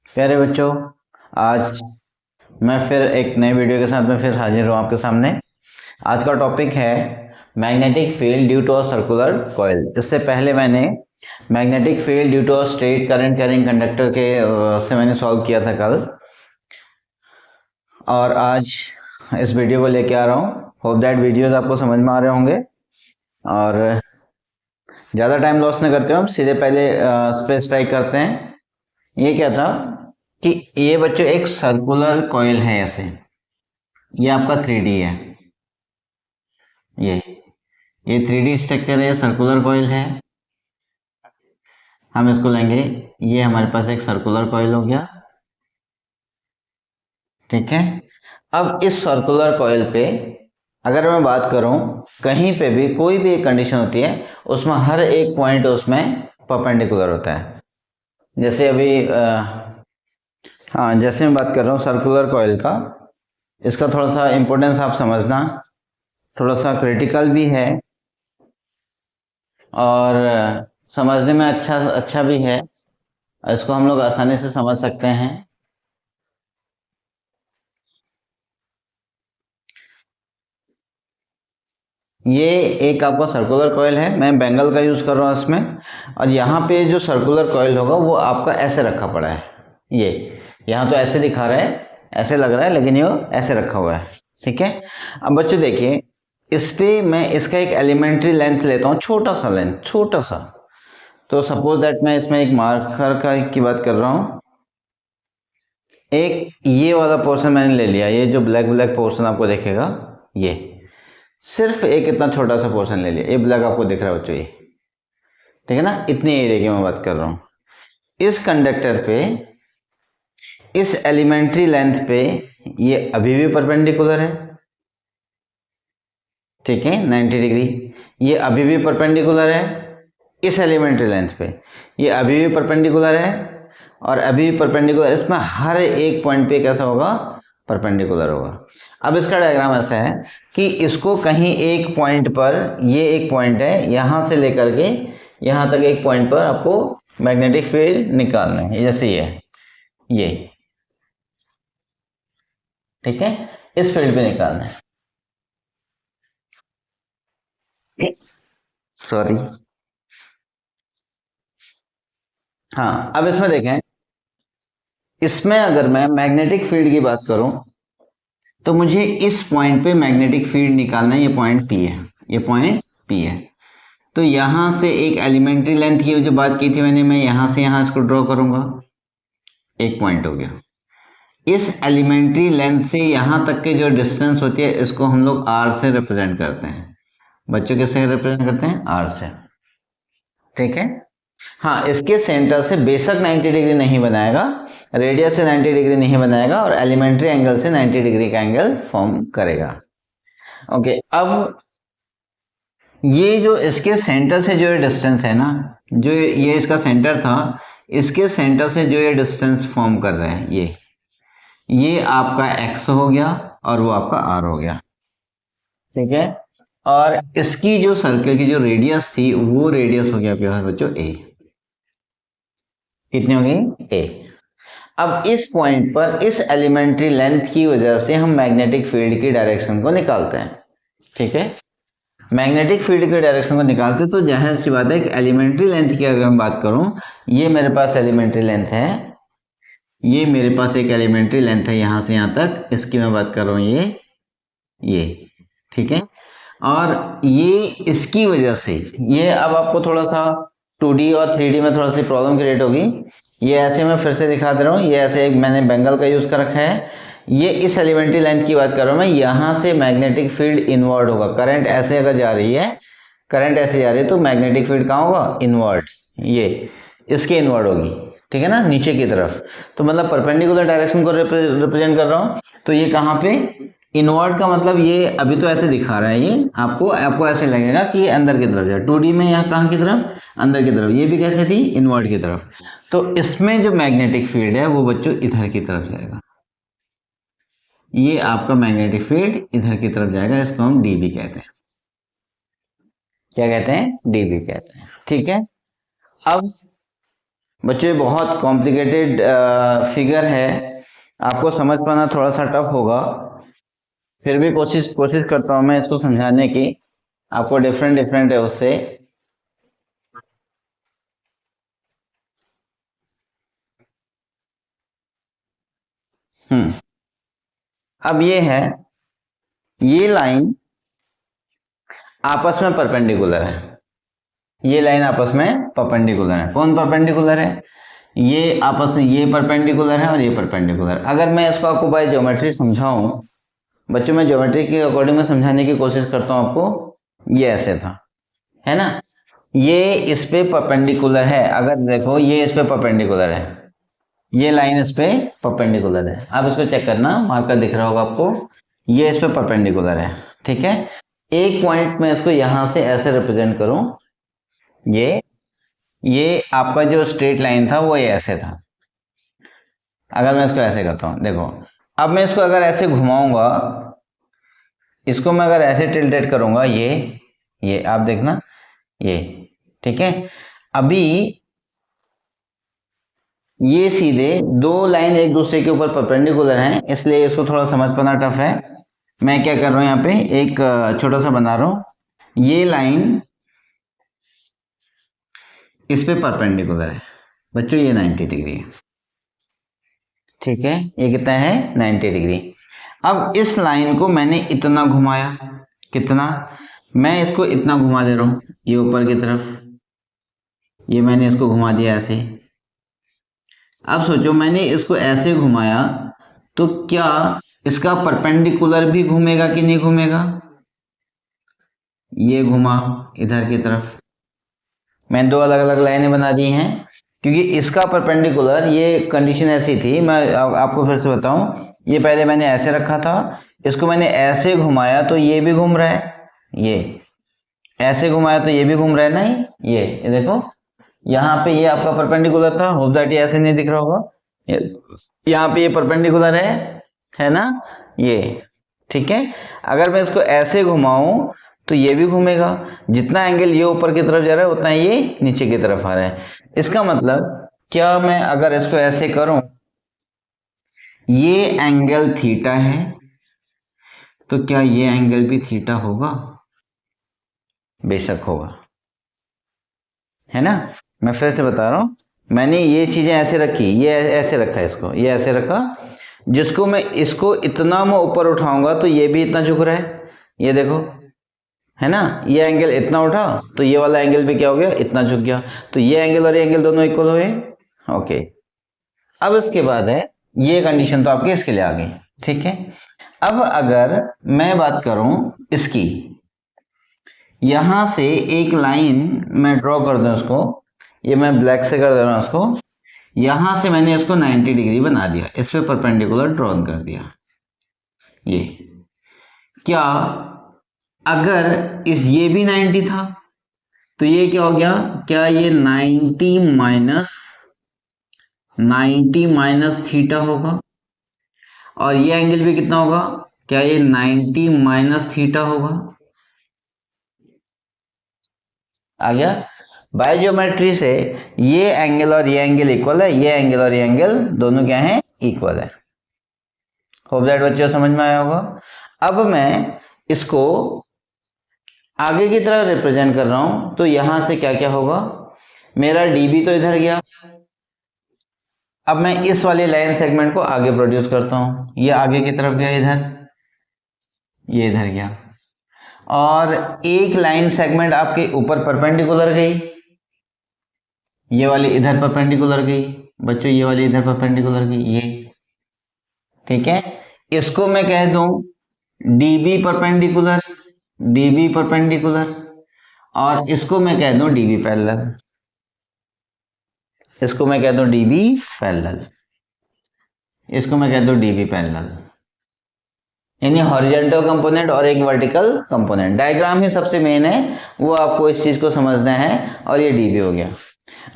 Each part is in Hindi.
प्यारे बच्चों, आज मैं फिर एक नए वीडियो के साथ में फिर हाजिर हूँ आपके सामने। आज का टॉपिक है magnetic field due to a circular coil. इससे पहले मैंने magnetic field due to a straight current carrying conductor के से मैंने सॉल्व किया था कल, और आज इस वीडियो को लेके आ रहा हूँ। होप दैट वीडियोस आपको समझ में आ रहे होंगे, और ज़्यादा टाइम लॉस नहीं करते हम सीधे पहले स्ट्राइक करते हैं। ये क्या था कि ये बच्चों एक सर्कुलर कॉइल है। ऐसे ये आपका 3D है। ये ये 3D स्ट्रक्चर है, सर्कुलर कॉइल है। हम इसको लेंगे, ये हमारे पास एक सर्कुलर कॉइल हो गया, ठीक है। अब इस सर्कुलर कॉइल पे अगर मैं बात करूं, कहीं पे भी कोई भी एक कंडीशन होती है, उसमें हर एक पॉइंट उसमें परपेंडिकुलर होता है। जैसे अभी हाँ, जैसे मैं बात कर रहा हूँ सर्कुलर कॉइल का, इसका थोड़ा सा इम्पोर्टेंस आप समझना, थोड़ा सा क्रिटिकल भी है और समझने में अच्छा भी है। इसको हम लोग आसानी से समझ सकते हैं। ये एक आपका सर्कुलर कॉइल है, मैं बेंगल का यूज कर रहा हूँ इसमें। और यहाँ पे जो सर्कुलर कॉइल होगा वो आपका ऐसे रखा पड़ा है। ये यहाँ तो ऐसे दिखा रहा है, ऐसे लग रहा है, लेकिन ये ऐसे रखा हुआ है, ठीक है। अब बच्चों देखिए, इस पे मैं इसका एक एलिमेंट्री लेंथ लेता हूँ, छोटा सा लेंथ, छोटा सा। तो सपोज दैट मैं इसमें एक मार्कर का की बात कर रहा हूँ। एक ये वाला पोर्शन मैंने ले लिया, ये जो ब्लैक ब्लैक पोर्शन आपको दिखेगा, ये सिर्फ एक इतना छोटा सा पोर्शन ले लिया। ये ब्लैक आपको दिख रहा है बच्चों, ये ठीक है ना। इतने एरिया की मैं बात कर रहा हूँ। इस कंडक्टर पे, इस एलिमेंट्री लेंथ पे ये अभी भी परपेंडिकुलर है, ठीक है, 90 डिग्री। ये अभी भी परपेंडिकुलर है इस एलिमेंट्री लेंथ पे, ये अभी भी परपेंडिकुलर है और अभी भी परपेंडिकुलर। इसमें हर एक पॉइंट पे कैसा होगा, परपेंडिकुलर होगा। अब इसका डायग्राम ऐसा है कि इसको कहीं एक पॉइंट पर, ये एक पॉइंट है, यहां से लेकर के यहां तक एक पॉइंट पर आपको मैग्नेटिक फील्ड निकालना है, जैसे ये ठीक है, इस फील्ड पे निकालना है। सॉरी, हाँ। अब इसमें देखें, इसमें अगर मैं मैग्नेटिक फील्ड की बात करूं, तो मुझे इस पॉइंट पे मैग्नेटिक फील्ड निकालना है। ये पॉइंट पी है, ये पॉइंट पी है। तो यहां से एक एलिमेंट्री लेंथ की जो बात की थी मैंने, मैं यहां से यहां इसको ड्रॉ करूंगा, एक पॉइंट हो गया। इस एलिमेंट्री लेंथ से यहां तक के जो डिस्टेंस होती है, इसको हम लोग आर से रिप्रेजेंट करते हैं। बच्चों किससे रिप्रेजेंट करते हैं, आर से, ठीक है। हाँ, इसके सेंटर से बेशक 90 डिग्री नहीं बनाएगा, रेडियस से 90 डिग्री नहीं बनाएगा, और एलिमेंट्री एंगल से 90 डिग्री का एंगल फॉर्म करेगा। ओके, अब ये जो इसके सेंटर से जो ये डिस्टेंस है ना, जो ये इसका सेंटर था, इसके सेंटर से जो ये डिस्टेंस फॉर्म कर रहे हैं, ये आपका x हो गया और वो आपका r हो गया, ठीक है। और इसकी जो सर्कल की जो रेडियस थी, वो रेडियस हो गया आपके पास बच्चों a। कितनी हो गई, a। अब इस पॉइंट पर इस एलिमेंट्री लेंथ की वजह से हम मैग्नेटिक फील्ड की डायरेक्शन को निकालते हैं, ठीक है। मैग्नेटिक फील्ड के डायरेक्शन को निकालते तो जाहिर सी बात है कि एलिमेंट्री लेंथ की अगर मैं बात करूं, ये मेरे पास एलिमेंट्री लेंथ है, ये मेरे पास एक एलिमेंट्री लेंथ है यहां से यहां तक, इसकी मैं बात कर रहा हूं, ये ठीक है। और ये इसकी वजह से, ये अब आपको थोड़ा सा 2D और 3D में थोड़ा सी प्रॉब्लम क्रिएट होगी। ये ऐसे मैं फिर से दिखा दे रहा हूँ, ये ऐसे एक मैंने बेंगल का यूज कर रखा है। ये इस एलिमेंट्री लेंथ की बात कर रहा हूँ मैं, यहां से मैग्नेटिक फील्ड इनवर्ड होगा। करंट ऐसे अगर जा रही है, करंट ऐसे जा रही है, तो मैग्नेटिक फील्ड कहाँ होगा, इनवर्ड, ये इसके इनवर्ड होगी, ठीक है ना, नीचे की तरफ। तो मतलब परपेंडिकुलर डायरेक्शन को रिप्रेजेंट कर रहा हूँ, तो ये कहाँ पे, इनवर्ड का मतलब ये अभी तो ऐसे दिखा रहा है, ये आपको ऐसे लगेगा कि ये अंदर की तरफ जाए। 2D में यहाँ कहाँ की तरफ, अंदर की तरफ। ये भी कैसे थी, इनवर्ड की तरफ। तो इसमें जो मैग्नेटिक फील्ड है वो बच्चों इधर की तरफ जाएगा। ये आपका मैग्नेटिक फील्ड इधर की तरफ जाएगा, इसको हम डीबी कहते हैं। क्या कहते हैं, डीबी कहते हैं, ठीक है। अब बच्चों ये बहुत कॉम्प्लिकेटेड फिगर है, आपको समझ पाना थोड़ा सा टफ होगा, फिर भी कोशिश करता हूँ मैं इसको समझाने की, आपको डिफरेंट है उससे। अब ये है, ये लाइन आपस में परपेंडिकुलर है, ये लाइन आपस में परपेंडिकुलर है। कौन परपेंडिकुलर है? ये आपस में, ये परपेंडिकुलर है और ये परपेंडिकुलर। अगर मैं इसको आपको बाय ज्योमेट्री समझाऊं, बच्चों मैं ज्योमेट्री के अकॉर्डिंग में समझाने की कोशिश करता हूं आपको। ये ऐसे था, है ना, ये इस पे परपेंडिकुलर है। अगर देखो ये इस पे परपेंडिकुलर है, ये लाइन इस पे परपेंडिकुलर है। आप इसको चेक करना, मार्कर दिख रहा होगा आपको, ये इस पे परपेंडिकुलर है, ठीक है। एक पॉइंट में इसको यहां से ऐसे रिप्रेजेंट करूं, ये आपका जो स्ट्रेट लाइन था वो ये ऐसे था। अगर मैं इसको ऐसे करता हूं, देखो अब मैं इसको अगर ऐसे घुमाऊंगा, इसको मैं अगर ऐसे टिल्टेड करूंगा, ये आप देखना, ये ठीक है। अभी ये सीधे दो लाइन एक दूसरे के ऊपर परपेंडिकुलर हैं, इसलिए इसको थोड़ा समझ पाना टफ है। मैं क्या कर रहा हूं, यहाँ पे एक छोटा सा बना रहा हूं, ये लाइन इस पे परपेंडिकुलर है बच्चों, ये 90 डिग्री है, ठीक है। ये कितना है? 90 डिग्री। अब इस लाइन को मैंने इतना घुमाया, कितना? मैं इसको इतना घुमा दे रहा हूं, ये ऊपर की तरफ, ये मैंने इसको घुमा दिया ऐसे। अब सोचो मैंने इसको ऐसे घुमाया, तो क्या इसका परपेंडिकुलर भी घूमेगा कि नहीं घूमेगा? ये घुमा इधर की तरफ, मैंने दो अलग अलग लाइनें बना दी हैं, क्योंकि इसका परपेंडिकुलर, ये कंडीशन ऐसी थी, मैं आपको फिर से बताऊं, ये पहले मैंने ऐसे रखा था, इसको मैंने ऐसे घुमाया तो ये भी घूम रहा है, ये ऐसे घुमाया तो ये भी घूम रहा है, नहीं ये देखो, यहाँ पे ये आपका परपेंडिकुलर था, होप दैट ये ऐसे नहीं दिख रहा होगा, यहाँ पे ये परपेंडिकुलर है ना, ये ठीक है। अगर मैं इसको ऐसे घुमाऊं तो ये भी घूमेगा, जितना एंगल ये ऊपर की तरफ जा रहा है उतना ये नीचे की तरफ आ रहा है। इसका मतलब क्या, मैं अगर इसको ऐसे करूं, ये एंगल थीटा है, तो क्या ये एंगल भी थीटा होगा? बेशक होगा, है ना। मैं फिर से बता रहा हूं, मैंने ये चीजें ऐसे रखी, ये ऐसे रखा, इसको ये ऐसे रखा, जिसको मैं इसको इतना मैं ऊपर उठाऊंगा तो ये भी इतना झुक रहा है, ये देखो, है ना। ये एंगल इतना उठा तो ये वाला एंगल भी क्या हो गया, इतना झुक गया, तो ये एंगल और ये एंगल दोनों इक्वल हुए, ओके। अब इसके बाद है, ये कंडीशन तो आपके इसके लिए आ गई, ठीक है। अब अगर मैं बात करूं इसकी, यहां से एक लाइन मैं ड्रॉ कर दूं इसको, ये मैं ब्लैक से कर दे रहा हूं इसको, यहां से मैंने इसको 90 डिग्री बना दिया, इस पे परपेंडिकुलर ड्रॉ कर दिया। ये क्या, अगर ये भी 90 था तो ये क्या हो गया, क्या ये 90 माइनस थीटा होगा, और ये एंगल भी कितना होगा, क्या ये 90 माइनस थीटा होगा? आ गया। बाय ज्योमेट्री से ये एंगल और ये एंगल इक्वल है, ये एंगल और ये एंगल दोनों क्या है, इक्वल है। होप दैट बच्चों समझ में आया होगा। अब मैं इसको आगे की तरफ रिप्रेजेंट कर रहा हूं, तो यहां से क्या क्या होगा, मेरा डीबी तो इधर गया, अब मैं इस वाले लाइन सेगमेंट को आगे प्रोड्यूस करता हूं, ये आगे की तरफ गया इधर, ये इधर गया, और एक लाइन सेगमेंट आपके ऊपर परपेंडिकुलर गई, ये वाली इधर परपेंडिकुलर गई बच्चों, ये वाली इधर परपेंडिकुलर गई, ये ठीक है। इसको मैं कह दूं डीबी परपेंडिकुलर, डीबी परपेंडिकुलर, और इसको मैं कह दूं डीबी पैरेलल, इसको मैं कह दूं डीबी पैरेलल, इसको मैं कह दूं डीबी पैरेलल, यानी हॉरिजॉन्टल कंपोनेंट और एक वर्टिकल कंपोनेंट। डायग्राम ही सबसे मेन है, वो आपको इस चीज को समझना है, और ये डीबी हो गया।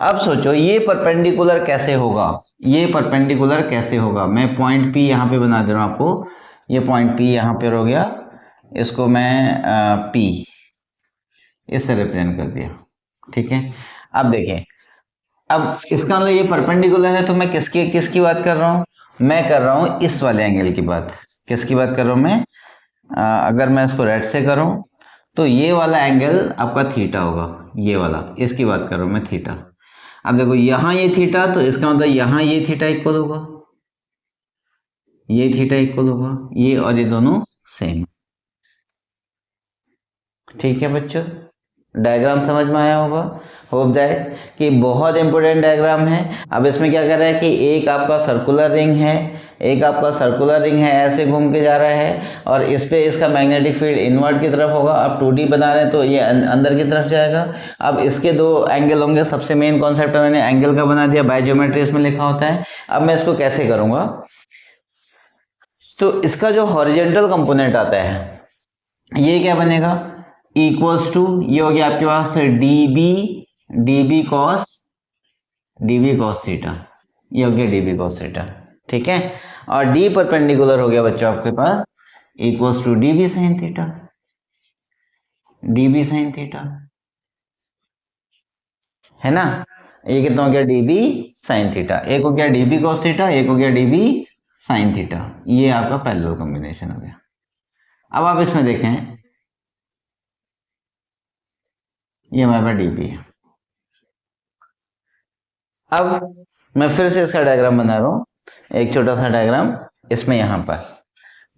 अब सोचो ये परपेंडिकुलर कैसे होगा, ये परपेंडिकुलर कैसे होगा, मैं पॉइंट पी यहां पे बना दे रहा हूं आपको, ये पॉइंट पी यहां पे हो गया, इसको मैं पी इससे रिप्रेजेंट कर दिया, ठीक है। अब देखिए अब इसका मतलब ये परपेंडिकुलर है, तो मैं किसकी बात कर रहा हूँ, मैं कर रहा हूँ इस वाले एंगल की बात। किसकी बात कर रहा हूँ मैं, अगर मैं इसको राइट से करूँ तो ये वाला एंगल आपका थीटा होगा, ये वाला, इसकी बात कर रहा हूँ मैं, थीटा। अब देखो यहाँ ये थीटा, तो इसका मतलब यहाँ ये थीटा इक्वल होगा, ये थीटा इक्वल होगा, ये और ये दोनों सेम। ठीक है बच्चों, डायग्राम समझ में आया होगा, होप दैट कि बहुत इंपॉर्टेंट डायग्राम है। अब इसमें क्या कर रहा है कि एक आपका सर्कुलर रिंग है, एक आपका सर्कुलर रिंग है, ऐसे घूम के जा रहा है, और इस पे इसका मैग्नेटिक फील्ड इनवर्ट की तरफ होगा। अब 2D बना रहे हैं तो ये अंदर की तरफ जाएगा। अब इसके दो एंगल होंगे, सबसे मेन कॉन्सेप्ट मैंने एंगल का बना दिया, बाय ज्योमेट्री इसमें लिखा होता है। अब मैं इसको कैसे करूंगा, तो इसका जो हॉरिजेंटल कंपोनेंट आता है ये क्या बनेगा, इक्वल्स टू, ये हो गया आपके पास डीबी कॉस थीटा, ये हो गया डीबी कॉस थीटा। ठीक है, और डी परपेंडिकुलर हो गया बच्चों आपके पास equals to dB sine theta, dB sine theta, है ना। ये कितना हो गया, डीबी साइन थीटा, एक हो गया डीबी कॉस थीटा, एक हो गया डीबी साइन थीटा। ये आपका पैरेलल कॉम्बिनेशन हो गया। अब आप इसमें देखें, ये हमारे पास डीबी है। अब मैं फिर से इसका डायग्राम बना रहा हूँ, एक छोटा सा डायग्राम, इसमें यहाँ पर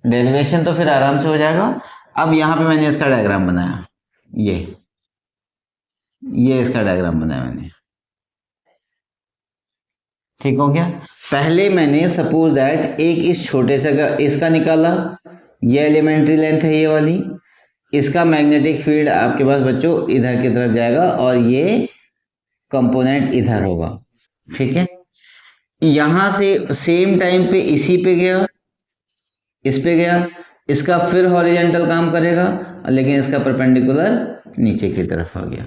डेरिवेशन तो फिर आराम से हो जाएगा। अब यहाँ पे मैंने इसका डायग्राम बनाया, ये इसका डायग्राम बनाया मैंने, ठीक हो गया। पहले मैंने सपोज दैट एक इस छोटे से का इसका निकाला, ये एलिमेंट्री लेंथ है ये वाली, इसका मैग्नेटिक फील्ड आपके पास बच्चों इधर की तरफ जाएगा और ये कंपोनेंट इधर होगा। ठीक है, यहां से सेम टाइम पे इसी पे गया, इस पे गया, इसका फिर हॉरिजेंटल काम करेगा, लेकिन इसका परपेंडिकुलर नीचे की तरफ आ गया।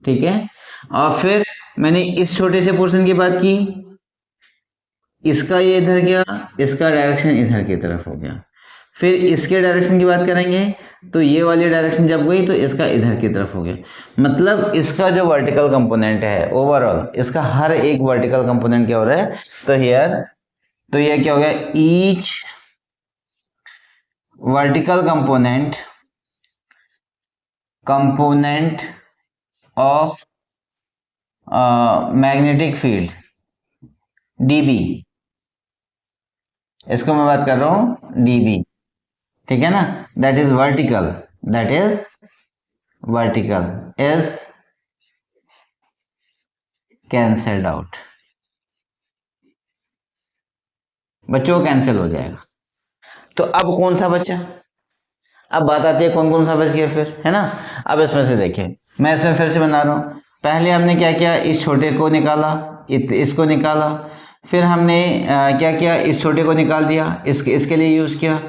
ठीक है, और फिर मैंने इस छोटे से पोर्शन की बात की, इसका ये इधर गया, इसका डायरेक्शन इधर की तरफ हो गया। फिर इसके डायरेक्शन की बात करेंगे तो ये वाली डायरेक्शन जब गई तो इसका इधर की तरफ हो गया। मतलब इसका जो वर्टिकल कंपोनेंट है ओवरऑल, इसका हर एक वर्टिकल कंपोनेंट क्या हो रहा है, तो हियर, तो ये क्या हो गया, each vertical component of magnetic field dB, इसको मैं बात कर रहा हूं डीबी, ठीक है ना, that is vertical is cancelled out, बच्चों कैंसिल हो जाएगा। तो अब कौन सा बचा, अब बात आती है कौन कौन सा बच गया फिर, है ना। अब इसमें से देखिए, मैं इसमें फिर से बना रहा हूँ। पहले हमने क्या किया, इस छोटे को निकाला, इसको निकाला, फिर हमने क्या किया, इस छोटे को निकाल दिया, इसके लिए यूज़ किया,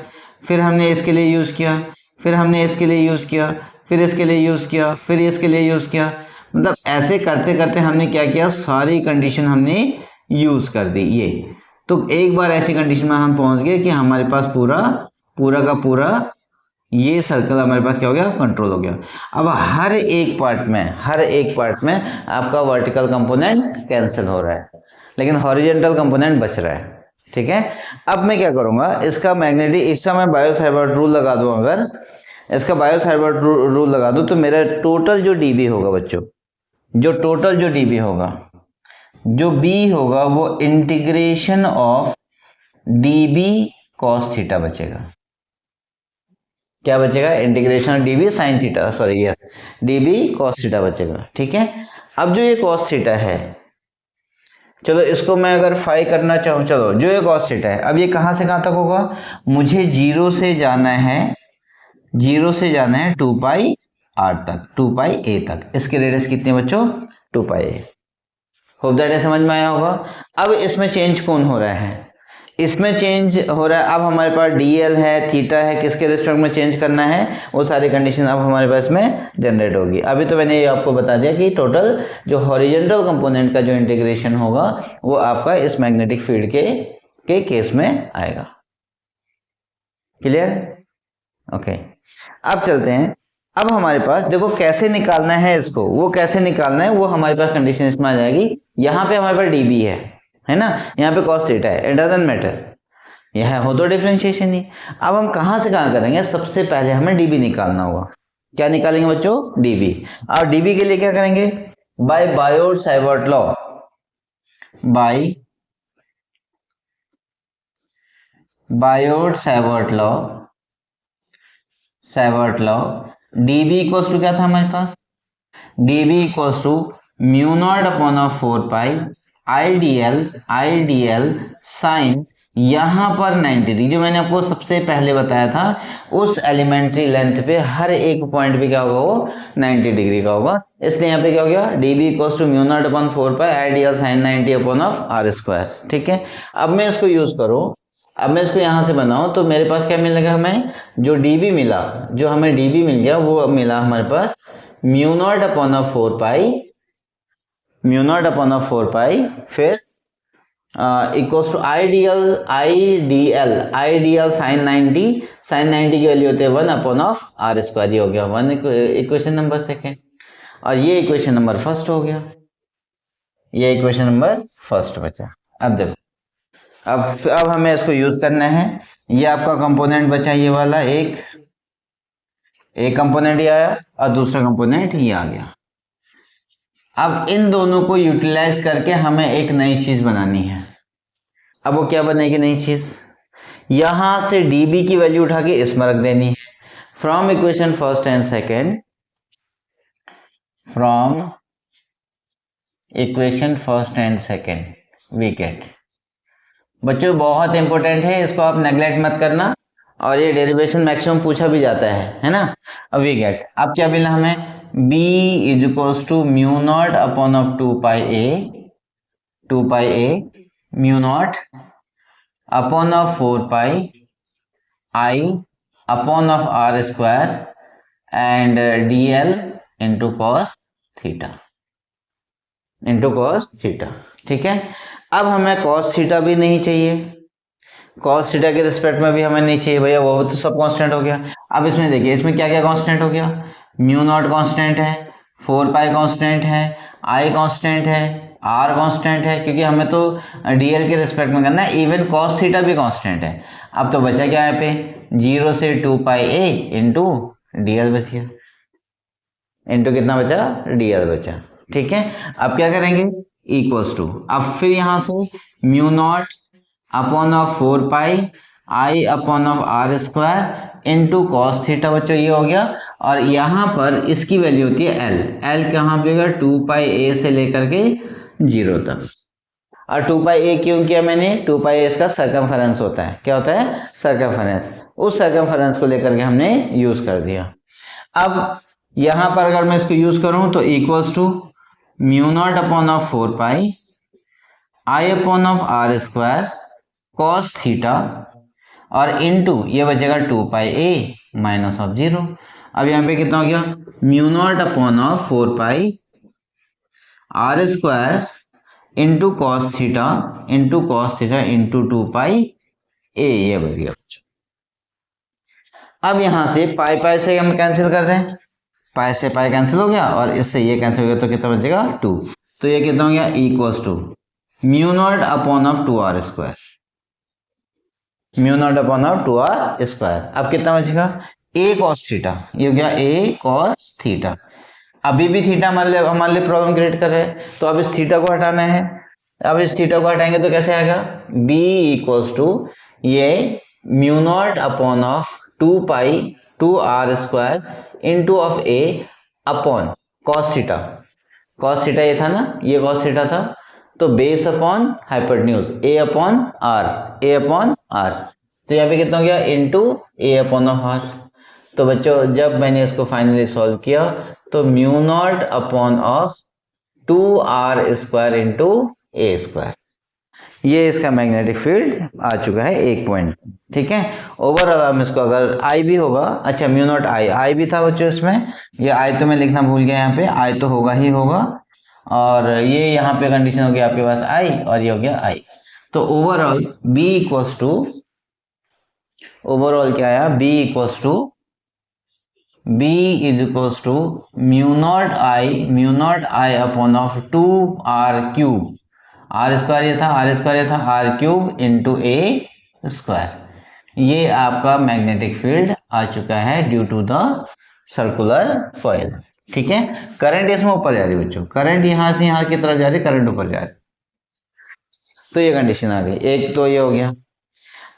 फिर हमने इसके लिए यूज़ किया, फिर हमने इसके लिए यूज़ किया, फिर इसके लिए यूज़ किया, फिर इसके लिए यूज़ किया। मतलब ऐसे करते करते हमने क्या किया, सारी कंडीशन हमने यूज़ कर दी। ये तो एक बार ऐसी कंडीशन में हम पहुंच गए कि हमारे पास पूरा का पूरा ये सर्कल हमारे पास क्या हो गया, कंट्रोल हो गया। अब हर एक पार्ट में आपका वर्टिकल कंपोनेंट कैंसिल हो रहा है, लेकिन हॉरिजेंटल कंपोनेंट बच रहा है। ठीक है, अब मैं क्या करूंगा, इसका मैं बायो-सावर्ट रूल लगा दूं, अगर इसका बायो-सावर्ट रूल लगा दूं तो मेरा टोटल जो डीबी होगा बच्चों, जो डीबी होगा, जो बी होगा वो integration of dB cos theta बचेगा। क्या बचेगा, integration dB sine theta, sorry yes, dB cos theta बचेगा। ठीक है, अब जो ये कॉस थीटा है, चलो इसको मैं अगर फाई करना चाहूँ, चलो जो ये कॉस थीटा है, अब ये कहाँ से कहाँ तक होगा, मुझे जीरो से जाना है 2 पाई आर तक, 2 पाई ए तक। इसके रेडियस कितने बच्चों, 2 पाई ए। होप दैट समझ में आया होगा। अब इसमें चेंज कौन हो रहा है, इसमें चेंज हो रहा है, अब हमारे पास डीएल है, थीटा है, किसके रिस्पेक्ट में चेंज करना है, वो सारी कंडीशन अब हमारे पास में जनरेट होगी। अभी तो मैंने ये आपको बता दिया कि टोटल जो हॉरिजेंटल कंपोनेंट का जो इंटीग्रेशन होगा वो आपका इस मैग्नेटिक फील्ड के केस में आएगा। Clear, okay. अब चलते हैं, अब हमारे पास देखो कैसे निकालना है इसको, वो कैसे निकालना है वो हमारे पास कंडीशन इसमें आ जाएगी। यहाँ पे हमारे पास डीबी है ना, यहाँ पे कॉस थीटा है, इट डजंट मैटर, यह हो तो डिफरेंशिएशन ही। अब हम कहाँ से कहाँ करेंगे, सबसे पहले हमें डीबी निकालना होगा। क्या निकालेंगे बच्चों, डीबी। और डीबी के लिए क्या करेंगे, by Biot Savart law, by Biot Savart law, Savart law, dB equals to क्या था हमारे पास, dB equals to mu naught upon of 4 pi I d l sine, यहां पर 90 डिग्री, जो मैंने आपको सबसे पहले बताया था, उस एलिमेंट्री लेंथ पे हर एक पॉइंट पे क्या होगा, वो 90 डिग्री का होगा। इसलिए यहाँ पे क्या हो गया, dB equals to mu naught upon 4 pi I d l sine 90 upon of r square. ठीक है, अब मैं इसको यूज करूँ, अब मैं इसको यहां से बनाऊं तो मेरे पास क्या मिलेगा, हमें जो डीबी मिला, जो हमें डीबी मिल गया वो मिला हमारे पास mu naught upon of 4 pi, mu naught upon of 4 pi, फिर equals to I d l sine 90, sine 90 की वैल्यू होती है 1 अपॉन ऑफ आर स्क्वायर, ये हो गया 1 इक्वेशन नंबर सेकेंड, और ये इक्वेशन नंबर फर्स्ट हो गया, ये इक्वेशन नंबर फर्स्ट बचा। अब देखो, अब हमें इसको यूज करना है। ये आपका कंपोनेंट बचा, ये वाला एक कंपोनेंट ये आया और दूसरा कंपोनेंट ये आ गया। अब इन दोनों को यूटिलाइज करके हमें एक नई चीज बनानी है। अब वो क्या बनेगी नई चीज, यहां से डीबी की वैल्यू उठा के इसमें रख देनी है। From equation first and second, from equation first and second we get, बच्चों बहुत इंपॉर्टेंट है, इसको आप नेग्लेक्ट मत करना, और ये डेरिवेशन मैक्सिमम पूछा भी जाता है ना। अब वी गेट, अब क्या मिला हमें, b is equals to mu naught upon of 2 pi a mu naught upon of 4 pi I upon of r square and d l into cos theta, into cos theta. ठीक है, अब हमें कॉस थीटा भी नहीं चाहिए, कॉस थीटा के रिस्पेक्ट में भी हमें नहीं चाहिए भैया, वो तो सब कांस्टेंट हो गया। अब इसमें देखिए, इसमें क्या क्या कांस्टेंट हो गया, म्यू नॉट कांस्टेंट है, 4 पाई कांस्टेंट है, आई कांस्टेंट है, आर कांस्टेंट है, क्योंकि हमें तो डीएल के रिस्पेक्ट में करना है, इवन कॉस थीटा भी कांस्टेंट है। अब तो बचा क्या यहाँ पे, 0 से 2 पाई ए इंटू डीएल बच गया, इंटू कितना बचा, डीएल बचा। ठीक है, अब क्या करेंगे, इक्वल्स टू, अब फिर यहां से mu naught upon of 4 pi I upon of r square into cos theta, बच्चों ये हो गया। और यहाँ पर इसकी वैल्यू होती है एल, एल कहाँ पे होगा, 2 पाई ए से लेकर के 0 तक। और 2 पाई ए क्यों किया मैंने, 2 पाई ए इसका सर्कमफेरेंस होता है, क्या होता है, सर्कमफेरेंस, उस सर्कमफेरेंस को लेकर के हमने यूज कर दिया। अब यहाँ पर अगर मैं इसको यूज करूं तो equals to mu naught upon of 4 pi I upon of r square cos theta, और इनटू ये बचेगा 2 पाई ए माइनस ऑफ 0। अब यहाँ पे कितना हो गया, mu naught upon of 4 pi r square into cos theta into 2 pi a, ये बच गया। अब यहां से पाई पाई से हम कैंसिल कर दें, पाई से पाई कैंसिल हो गया और इससे ये कैंसिल हो गया, तो कितना बचेगा 2, तो ये कितना हो गया, equals to mu naught upon of 2 r square, mu naught upon of 2 r square. अब कितना बचेगा, ए कॉस थीटा, ये हो गया ए कॉस थीटा। अभी भी थीटा हमारे लिए प्रॉब्लम क्रिएट कर रहे हैं, तो अब इस थीटा को हटाना है। अब इस थीटा को हटाएंगे तो कैसे आएगा, b इक्वल्स टू ये mu naught upon of 2 pi 2 r square into of a upon cos theta, cos theta ये था ना, ये कॉस थीटा था, तो base upon hypotenuse a upon r, a upon r, तो यहाँ पे कितना हो गया, into a upon of r. तो बच्चों जब मैंने इसको फाइनली सॉल्व किया तो mu naught upon of 2 r square into a square, ये इसका मैग्नेटिक फील्ड आ चुका है 1 पॉइंट। ठीक है, ओवरऑल हम इसको अगर आई भी होगा, अच्छा म्यू नॉट आई भी था बच्चों इसमें, ये आई तो मैं लिखना भूल गया, यहाँ पे आई तो होगा ही होगा, और ये यहाँ पे कंडीशन हो गया आपके पास आई, और ये हो गया आई। तो overall b equals to, overall क्या आया, b equals to B is equals to mu naught I upon of 2r³ r square ये था, r cube into a square. ये आपका मैग्नेटिक फील्ड आ चुका है due to the circular coil. ठीक है, करंट इसमें ऊपर जा रही है बच्चों, करंट यहां से यहां की तरफ जा रही है, करंट ऊपर जा रही है। तो ये कंडीशन आ गई, एक तो ये हो गया।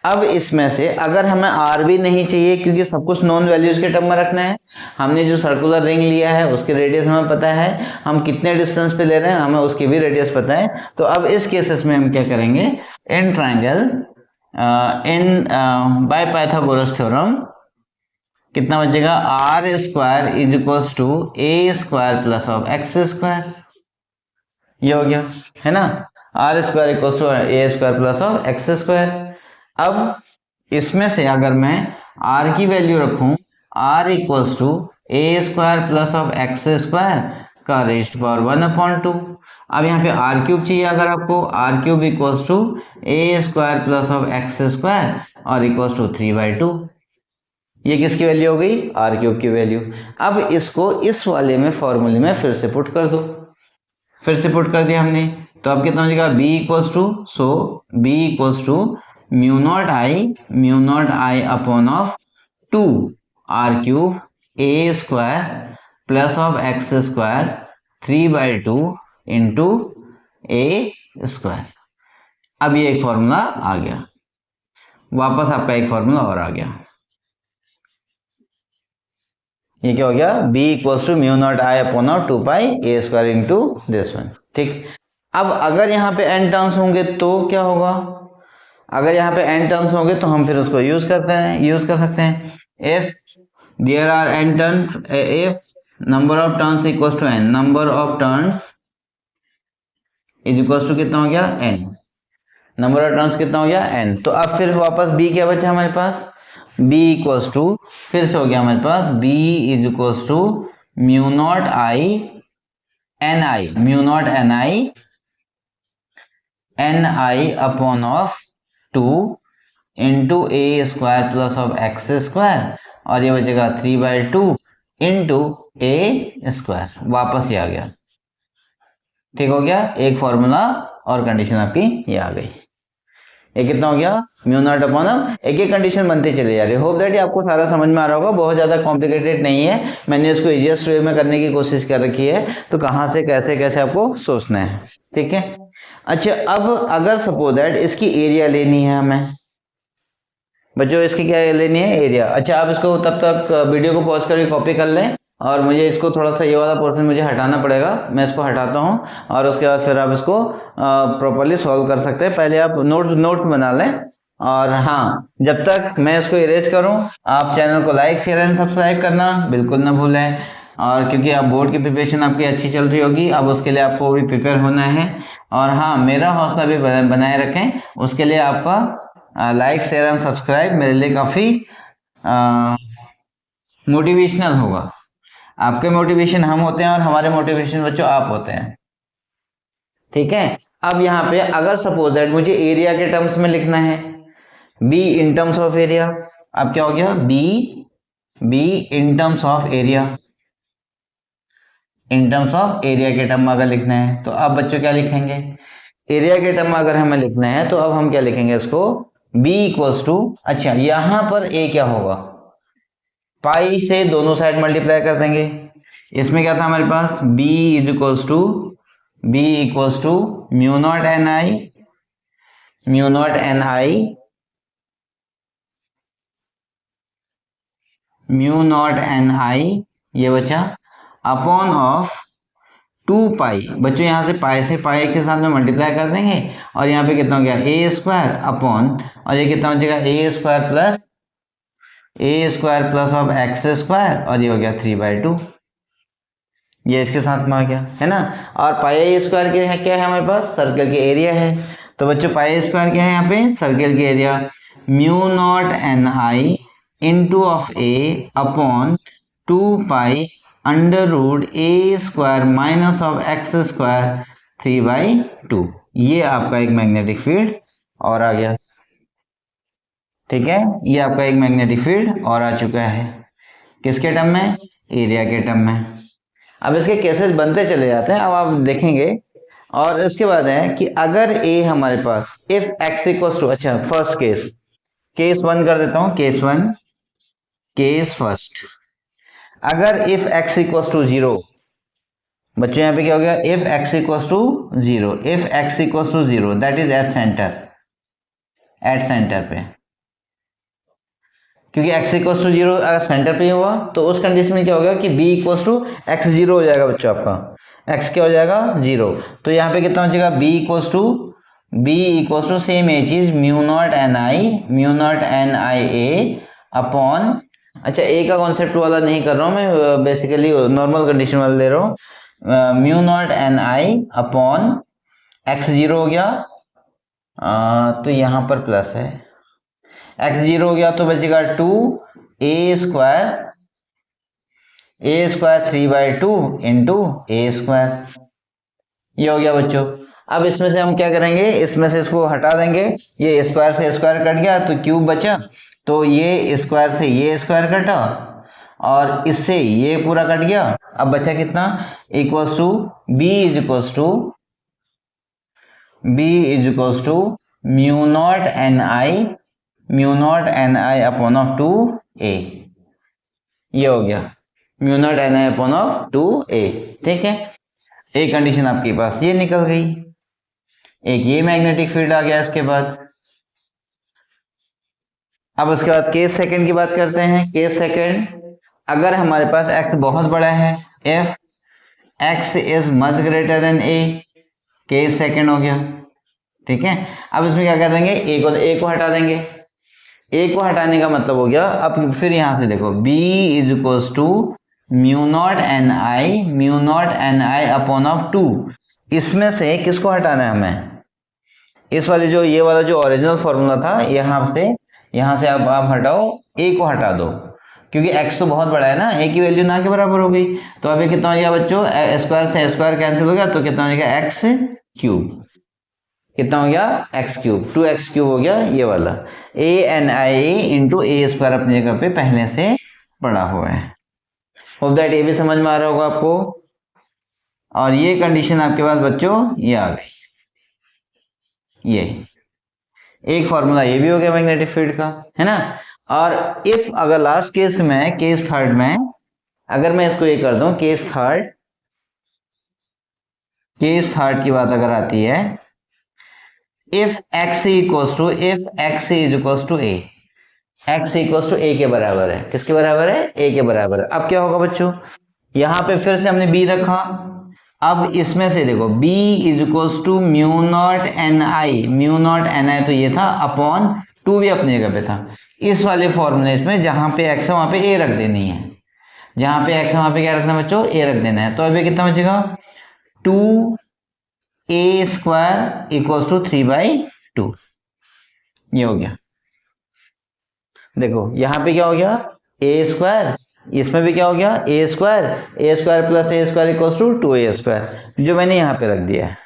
अब इसमें से अगर हमें आर भी नहीं चाहिए, क्योंकि सब कुछ नॉन वैल्यूज के टर्म में रखना है, हमने जो सर्कुलर रिंग लिया है उसके रेडियस हमें पता है, हम कितने डिस्टेंस पे ले रहे हैं हमें उसकी भी रेडियस पता है। तो अब इस केसेस में हम क्या करेंगे, in triangle by Pythagoras theorem कितना बचेगा, r square is equals to a square plus of x square. ये हो गया है ना, r square equals to a square plus of x square. अब इसमें से अगर मैं r की वैल्यू रखूं, r equals to a square plus of x square का रेज़ टू पावर 1/2। अब यहाँ पे r क्यूब चाहिए, अगर आपको r cube equals to a square plus of x square और इक्वल्स टू 3/2। ये किसकी वैल्यू हो गई, r क्यूब की वैल्यू। अब इसको इस वाले में फॉर्मूले में फिर से पुट कर दो, फिर से पुट कर दिया हमने, तो अब कितना हो जाएगा, b equals to, so b equals to mu naught I upon of 2r³ a square plus of x square 3/2 into a square. अब ये एक फॉर्मूला आ गया, वापस आपका एक फॉर्मूला और आ गया। ये क्या हो गया, b equals to mu naught I upon of 2π a square into this one. ठीक, अब अगर यहाँ पे n टर्म्स होंगे तो क्या होगा, अगर यहाँ पे n टर्म्स होंगे तो हम फिर उसको यूज कर सकते हैं। if there are n terms, if number of turns equals to n, number of turns is equals to कितना हो गया, n, नंबर ऑफ टर्न्स कितना हो गया, n। तो अब फिर वापस b क्या बचा हमारे पास, b इक्वल्स टू, फिर से हो गया हमारे पास b is equals to mu naught N I upon of 2 into a square plus of x square और ये बचेगा 3/2 इंटू ए स्क्वायर। वापस ये आ गया, ठीक हो गया, एक फॉर्मूला और कंडीशन आपकी ये आ गई। ये कितना हो गया, म्यू नॉट अपॉन ऑफ, एक एक कंडीशन बनते चले जा रहे। होप दैट आपको सारा समझ में आ रहा होगा, बहुत ज्यादा कॉम्प्लिकेटेड नहीं है, मैंने इसको इजीएस्ट वे में करने की कोशिश कर रखी है, तो कहाँ से कैसे कैसे आपको सोचना है। ठीक है, अच्छा अब अगर सपोज दैट इसकी एरिया लेनी है हमें, बच्चों इसकी क्या लेनी है, एरिया। अच्छा आप इसको तब तक वीडियो को पॉज करके कॉपी कर लें, और मुझे इसको थोड़ा सा ये वाला पोर्शन मुझे हटाना पड़ेगा, मैं इसको हटाता हूँ और उसके बाद फिर आप इसको प्रॉपर्ली सॉल्व कर सकते हैं। पहले आप नोट बना लें, और हाँ जब तक मैं इसको इरेज करूँ आप चैनल को लाइक शेयर एंड सब्सक्राइब करना बिल्कुल ना भूलें। और क्योंकि आप बोर्ड की प्रिपरेशन आपकी अच्छी चल रही होगी, अब उसके लिए आपको भी प्रिपेयर होना है। और हाँ मेरा हौसला भी बनाए रखें, उसके लिए आपका लाइक शेयर एंड सब्सक्राइब मेरे लिए काफ़ी मोटिवेशनल होगा। आपके मोटिवेशन हम होते हैं और हमारे मोटिवेशन बच्चों आप होते हैं। ठीक है, अब यहाँ पे अगर सपोज दैट मुझे एरिया के टर्म्स में लिखना है, be in terms of area, अब क्या हो गया, be in terms of area, in terms of area के टर्म में अगर लिखना है तो अब बच्चों क्या लिखेंगे, एरिया के टर्म में अगर हमें लिखना है तो अब हम क्या लिखेंगे इसको, b इक्वल्स टू, अच्छा यहां पर a क्या होगा, पाई से दोनों साइड मल्टीप्लाई कर देंगे। इसमें क्या था हमारे पास, b is equals to mu naught N I ये बचा अपॉन ऑफ 2π, बच्चों यहाँ से पाई से पाई के साथ में मल्टीप्लाई कर देंगे और यहाँ पे कितना हो गया ए स्क्वायर अपॉन, और ये कितना हो जाएगा a square plus of x square और ये हो गया 3/2, ये इसके साथ में आ गया है ना। और पाई स्क्वायर क्या है हमारे पास, सर्कल की एरिया है। तो बच्चों पाई स्क्वायर क्या है यहाँ पे, सर्कल की area, mu naught N I into of a upon 2π under root a square minus of x square 3/2। ये आपका एक मैग्नेटिक फील्ड और आ गया। ठीक है, ये आपका एक मैग्नेटिक फील्ड और आ चुका है। किसके टर्म में? एरिया के टर्म में। अब इसके केसेस बनते चले जाते हैं, अब आप देखेंगे। और इसके बाद है कि अगर ए हमारे पास इफ एक्स इक्वल टू, अच्छा फर्स्ट केस वन कर देता हूं, केस वन, केस फर्स्ट। अगर if x equal to zero, बच्चों यहाँ पे क्या हो गया? If x equal to zero, if x equal to zero that is at centre, at centre पे, क्योंकि x इक्वल टू जीरो अगर सेंटर पे हुआ तो उस कंडीशन में क्या होगा कि b equal to x zero हो जाएगा बच्चों, आपका x क्या हो जाएगा? जीरो। तो यहाँ पे कितना हो जाएगा? b इक्वल टू सेम ए चीज म्यू नॉट एन आई ए अपॉन, अच्छा ए का कॉन्सेप्ट वाला नहीं कर रहा हूँ मैं, बेसिकली नॉर्मल कंडीशन वाला ले रहा हूँ। Mu naught N I upon x zero हो गया, तो यहाँ पर प्लस है, एक्स जीरो हो गया तो बचेगा two a square 3/2 into a square, ये हो गया बच्चों। अब इसमें से हम क्या करेंगे? इसमें से इसको हटा देंगे, ये स्क्वायर से स्क्वायर कट गया तो क्यूब बचा, तो ये स्क्वायर से ये स्क्वायर कटा और इससे ये पूरा कट गया। अब बचा कितना? Equals to B is equals to mu naught N I upon of two a, ये हो गया mu naught N I upon of two a. ठीक है, एक कंडीशन आपके पास ये निकल गई, एक ये मैग्नेटिक फील्ड आ गया। इसके बाद अब उसके बाद केस सेकंड की बात करते हैं। केस सेकंड, अगर हमारे पास x बहुत बड़ा है, if x is much greater than a, case second हो गया। ठीक है, अब इसमें क्या कर देंगे? a को हटा देंगे। a को हटाने का मतलब हो गया, अब फिर यहां से देखो b is equals to mu naught N I upon of two, इसमें से किसको हटाना है हमें? इस वाले जो ये वाला जो ओरिजिनल फॉर्मूला था, यहां से आप हटाओ, a को हटा दो, क्योंकि x तो बहुत बड़ा है ना, a की वैल्यू ना के बराबर हो गई। तो अभी कितना हो गया बच्चों? स्क्वायर से स्क्वायर कैंसिल हो गया, तो कितना हो गया? X cube. कितना हो गया? एक्स क्यूब, 2x क्यूब हो गया ये वाला। A N I into a square अपनी जगह पे पहले से पड़ा हुआ है। होप दैट ये भी समझ में आ रहा होगा आपको। और ये कंडीशन आपके पास बच्चों ये आ गई, ये एक फॉर्मूला ये भी हो गया मैग्नेटिक फील्ड का, है ना। और इफ अगर लास्ट केस में, केस थर्ड में, अगर मैं इसको ये कर दूं, केस थर्ड की बात अगर आती है, if x equals to a, x equals to a के बराबर है, किसके बराबर है? a के बराबर है। अब क्या होगा बच्चों? यहां पे फिर से हमने b रखा, अब इसमें से देखो b is equals to mu naught N I तो ये था अपॉन टू, भी अपनी जगह पे था। इस वाले फॉर्मूले में जहां पे x है वहां पे a रख देनी है, जहां पे x है वहां पे क्या रखना बच्चों? a रख देना है। तो अभी कितना बचेगा? 2a स्क्वायर इक्वल्स टू 3/2, ये हो गया। देखो यहां पे क्या हो गया? a स्क्वायर, इसमें भी क्या हो गया? a square plus a square equals to 2a square, जो मैंने यहाँ पे रख दिया है।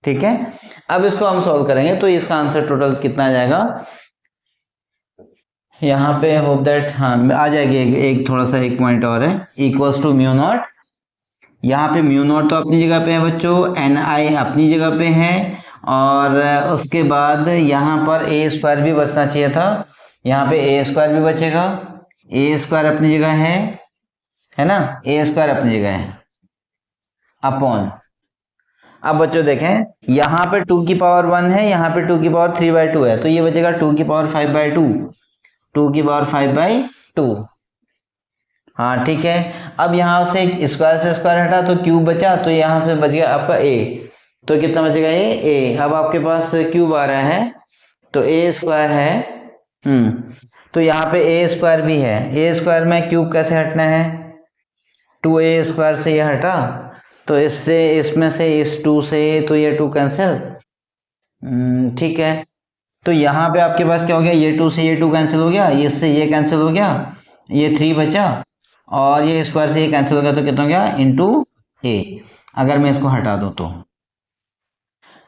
ठीक है, अब इसको हम सॉल्व करेंगे तो इसका आंसर टोटल कितना आ जाएगा? यहाँ पे होप दैट हाँ आ जाएगी, एक थोड़ा सा एक पॉइंट और है, इक्वल्स टू म्यू नॉट, यहाँ पे म्यू नॉट तो अपनी जगह पे है बच्चों, एन आई अपनी जगह पे है, और उसके बाद यहाँ पर a स्क्वायर भी बचना चाहिए था, यहाँ पे a स्क्वायर भी बचेगा, a स्क्वायर अपनी जगह है ना, a स्क्वायर अपनी जगह है अपॉन। अब बच्चों देखें, यहाँ पे 2 की पावर 1 है, यहाँ पे 2 की पावर 3/2 है, तो ये बचेगा 2 की पावर 5/2, 2 की पावर 5/2। हाँ ठीक है, अब यहाँ से स्क्वायर से स्क्वायर हटा तो क्यूब बचा, तो यहाँ से बच गया आपका a, तो कितना बचेगा? ये a। अब आपके पास क्यूब आ रहा है तो a स्क्वायर है, तो यहाँ पे a स्क्वायर भी है, a स्क्वायर में क्यूब कैसे हटना है? 2a स्क्वायर से ये हटा, तो इससे इसमें से इस 2 से तो ये 2 कैंसिल, ठीक है। तो यहाँ पे आपके पास क्या हो गया? ये 2 से ये 2 कैंसिल हो गया, इससे ये कैंसिल हो गया, ये 3 बचा, और ये स्क्वायर से ये कैंसिल हो गया, तो कितना हो गया? Into a। अगर मैं इसको हटा दूं तो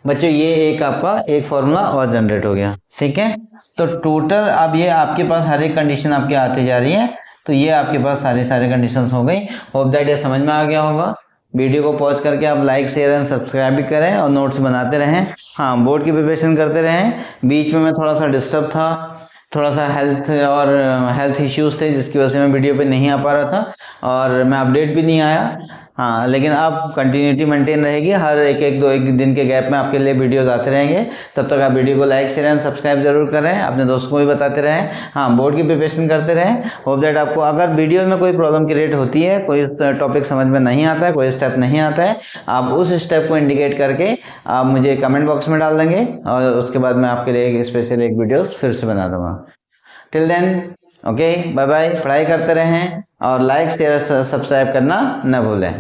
बच्चों ये एक आपका एक फॉर्मूला और जनरेट हो गया। ठीक है, तो टोटल अब ये आपके पास हर एक कंडीशन आपके आती जा रही है, तो तो ये आपके पास सारे कंडीशंस हो गई। होप दैट ये समझ में आ गया होगा। वीडियो को पॉज करके आप लाइक शेयर एंड सब्सक्राइब भी करें और नोट्स बनाते रहें। हाँ, बोर्ड की प्रिपरेशन करते रहें। बीच में मैं थोड़ा सा डिस्टर्ब था, थोड़ा सा हेल्थ इश्यूज थे जिसकी वजह से मैं वीडियो पे नहीं आ पा रहा था और मैं अपडेट भी नहीं आया। हाँ, लेकिन अब कंटिन्यूटी मेंटेन रहेगी, हर एक दिन के गैप में आपके लिए वीडियोस आते रहेंगे। तब तक आप वीडियो को लाइक शेयर एंड सब्सक्राइब जरूर करें, अपने दोस्तों को भी बताते रहें। हाँ, बोर्ड की प्रिपरेशन करते रहें। होप दैट आपको अगर वीडियो में कोई प्रॉब्लम क्रिएट होती है, कोई टॉपिक समझ में नहीं आता है, कोई स्टेप नहीं आता है, आप उस स्टेप को इंडिकेट करके आप मुझे कमेंट बॉक्स में डाल देंगे और उसके बाद मैं आपके लिए एक स्पेशल एक वीडियो फिर से बना दूंगा। Till then okay, bye bye. पढ़ाई करते रहें और लाइक शेयर सब्सक्राइब करना न भूलें।